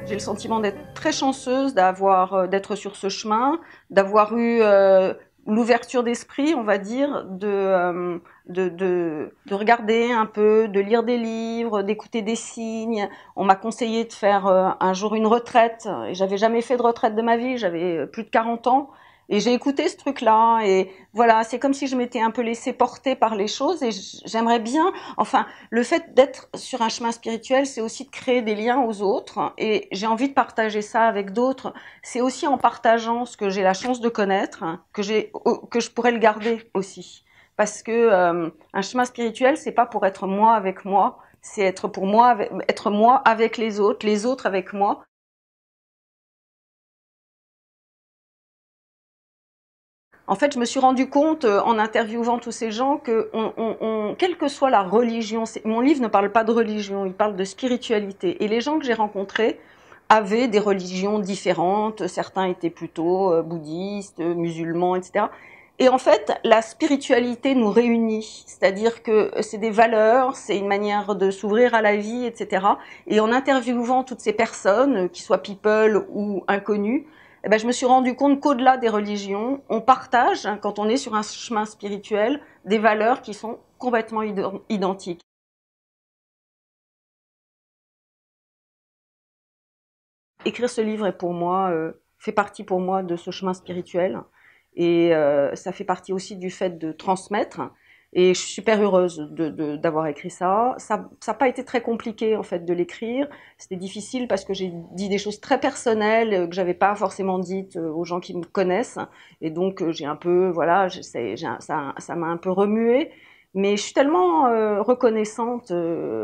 J'ai le sentiment d'être très chanceuse d'être sur ce chemin, d'avoir eu l'ouverture d'esprit, on va dire, de regarder un peu, de lire des livres, d'écouter des signes. On m'a conseillé de faire un jour une retraite, et j'avais jamais fait de retraite de ma vie, j'avais plus de 40 ans. Et j'ai écouté ce truc-là, et voilà, c'est comme si je m'étais un peu laissée porter par les choses, et j'aimerais bien, enfin, le fait d'être sur un chemin spirituel, c'est aussi de créer des liens aux autres, et j'ai envie de partager ça avec d'autres. C'est aussi en partageant ce que j'ai la chance de connaître, que je pourrais le garder aussi. Parce que un chemin spirituel, c'est pas pour être moi avec moi, c'est être pour moi, être moi avec les autres avec moi. En fait, je me suis rendu compte en interviewant tous ces gens que, quelle que soit la religion, mon livre ne parle pas de religion, il parle de spiritualité. Et les gens que j'ai rencontrés avaient des religions différentes. Certains étaient plutôt bouddhistes, musulmans, etc. Et en fait, la spiritualité nous réunit, c'est-à-dire que c'est des valeurs, c'est une manière de s'ouvrir à la vie, etc. Et en interviewant toutes ces personnes, qu'ils soient people ou inconnus, eh ben, je me suis rendu compte qu'au-delà des religions, on partage, quand on est sur un chemin spirituel, des valeurs qui sont complètement identiques. Écrire ce livre est pour moi, fait partie pour moi de ce chemin spirituel, et ça fait partie aussi du fait de transmettre. Et je suis super heureuse d'avoir écrit ça. Ça n'a pas été très compliqué en fait de l'écrire. C'était difficile parce que j'ai dit des choses très personnelles que j'avais pas forcément dites aux gens qui me connaissent. Et donc j'ai un peu, voilà, ça m'a un peu remué. Mais je suis tellement reconnaissante de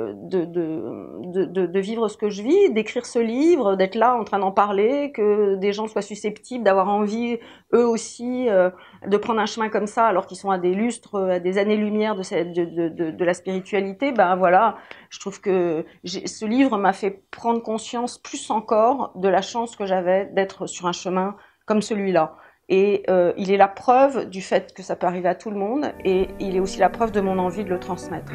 vivre ce que je vis, d'écrire ce livre, d'être là en train d'en parler, que des gens soient susceptibles, d'avoir envie eux aussi de prendre un chemin comme ça, alors qu'ils sont à des lustres, à des années-lumière de la spiritualité. Ben voilà, je trouve que ce livre m'a fait prendre conscience plus encore de la chance que j'avais d'être sur un chemin comme celui-là. Et il est la preuve du fait que ça peut arriver à tout le monde, et il est aussi la preuve de mon envie de le transmettre.